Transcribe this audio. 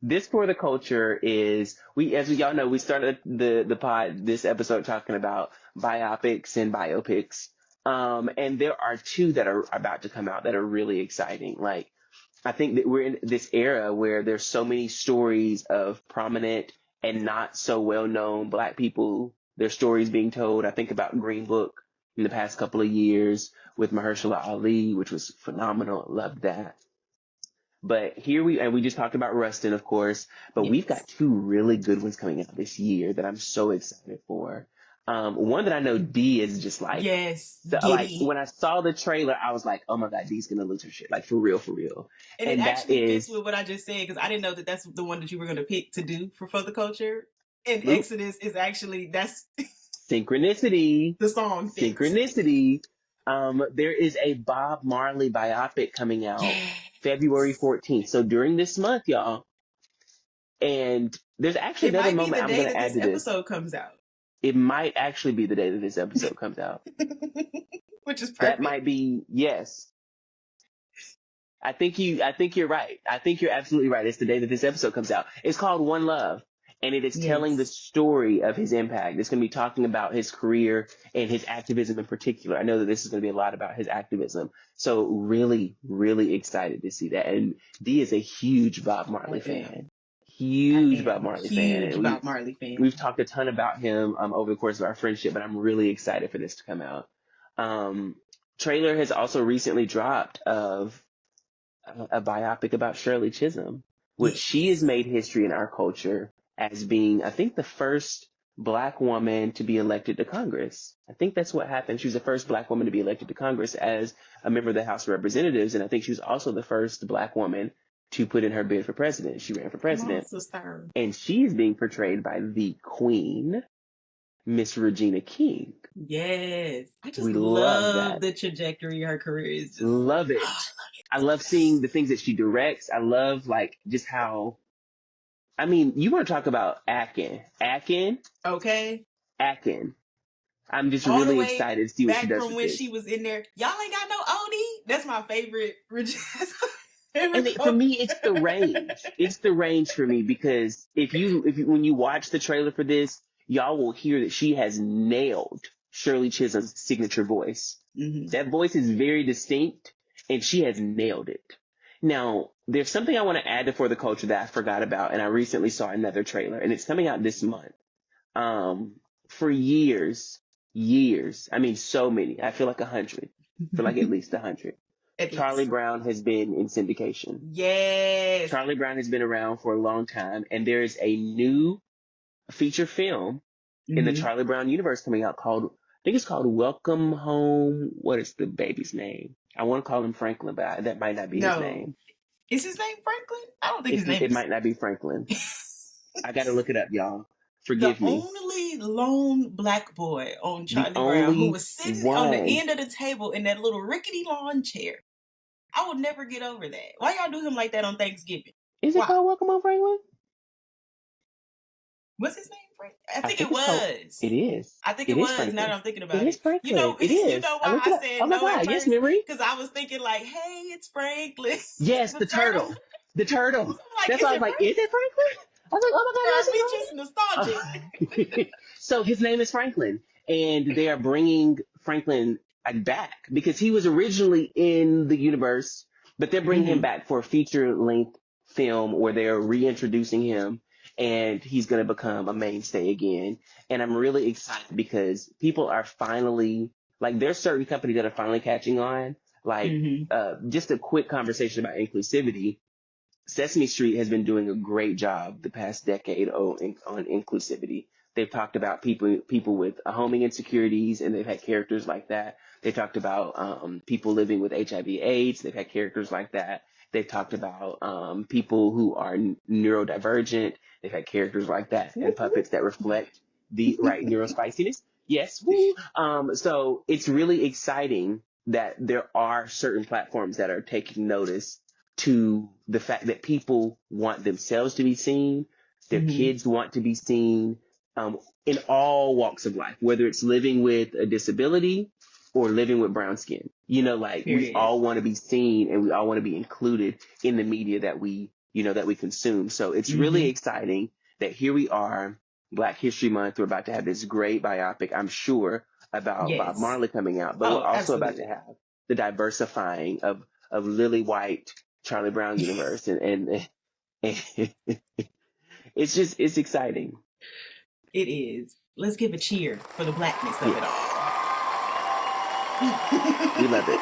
This for the culture is as we all know, we started this episode talking about biopics and biopics. And there are two that are about to come out that are really exciting. Like, I think that we're in this era where there's so many stories of prominent and not so well known Black people, their stories being told. I think about Green Book in the past couple of years with Mahershala Ali, which was phenomenal. Loved that. But we just talked about Rustin, of course, but we've got Yes. two really good ones coming out this year that I'm so excited for. One that I know Dee is just like, Yes, like giddy. when I saw the trailer, I was like, oh my God, Dee's gonna lose her shit. Like, for real, for real. And it And that actually fits is, with what I just said, because I didn't know that that's the one that you were going to pick to do for the culture. And oop, Exodus is actually, that's synchronicity, the song fits. synchronicity. There is a Bob Marley biopic coming out February 14th. So during this month, y'all, and there's actually It another might be moment the I'm day going to that add this to this. episode comes out. It might actually be the day that this episode comes out. Which is perfect. That might be, yes. I think you're right. I think you're absolutely right. It's the day that this episode comes out. It's called One Love, and it is telling the story of his impact. It's going to be talking about his career and his activism in particular. I know that this is going to be a lot about his activism. So really, really excited to see that. And Dee is a huge Bob Marley fan. Huge Bob Marley fan. Huge Bob Marley fan. We've talked a ton about him over the course of our friendship, but I'm really excited for this to come out. Trailer has also recently dropped of a biopic about Shirley Chisholm, which she has made history in our culture as being, I think, the first Black woman to be elected to Congress. I think that's what happened. She was the first Black woman to be elected to Congress as a member of the House of Representatives, and I think she was also the first Black woman to put in her bid for president. She ran for president. And she is being portrayed by the Queen, Miss Regina King. Yes. I just we love the trajectory her career is. Just, love it. I love seeing the things that she directs. I love, like, just how, I mean, you want to talk about Akin. Okay. Akin. I'm just really excited to see what she does back from when she was in there. Y'all ain't got no Odie. That's my favorite. And for me, it's the range. It's the range for me, because when you watch the trailer for this, y'all will hear that she has nailed Shirley Chisholm's signature voice. Mm-hmm. That voice is very distinct, and she has nailed it. Now, there's something I want to add to For the Culture that I forgot about, and I recently saw another trailer, and it's coming out this month. For years, I mean, so many, I feel like 100, for like at least 100. Charlie Brown has been in syndication. Yes. Charlie Brown has been around for a long time, and there is a new feature film in the Charlie Brown universe coming out I think it's called Welcome Home. What is the baby's name? I want to call him Franklin, but that might not be his name. Is his name Franklin? I don't think his name It might not be Franklin. I got to look it up, y'all. Forgive me. The only lone Black boy on Charlie Brown who was sitting on the end of the table in that little rickety lawn chair. I would never get over that. Why y'all do him like that on Thanksgiving? Is it called Welcome Home, Franklin? What's his name, Franklin? I think it was. It is. I think it was. Franklin. Now that I'm thinking about it. It is Franklin. It is. You know why I said no at first? Yes, memory. Because I was thinking like, hey, it's Franklin. Yes, the turtle. The turtle. Like, that's why I was like, is it Franklin? I was like, oh my God, that's nostalgic. So his name is Franklin, and they are bringing Franklin back because he was originally in the universe, but they're bringing him back for a feature-length film where they're reintroducing him, and he's going to become a mainstay again. And I'm really excited because people are finally, like, there's certain companies that are finally catching on. Like, just a quick conversation about inclusivity. Sesame Street has been doing a great job the past decade on inclusivity. They've talked about people with homing insecurities, and they've had characters like that. They talked about people living with HIV/AIDS. They've had characters like that. They've talked about people who are neurodivergent. They've had characters like that, and puppets that reflect the neurospiciness. Yes. So it's really exciting that there are certain platforms that are taking notice to the fact that people want themselves to be seen, their kids want to be seen, in all walks of life, whether it's living with a disability or living with brown skin. You know, like, we all want to be seen, and we all want to be included in the media that we that we consume. So it's really exciting that here we are, Black History Month. We're about to have this great biopic, I'm sure, about Bob Marley coming out, but we're also about to have the diversifying of Lily White, Charlie Brown universe, and it's exciting. It is. Let's give a cheer for the blackness of it all. We love it.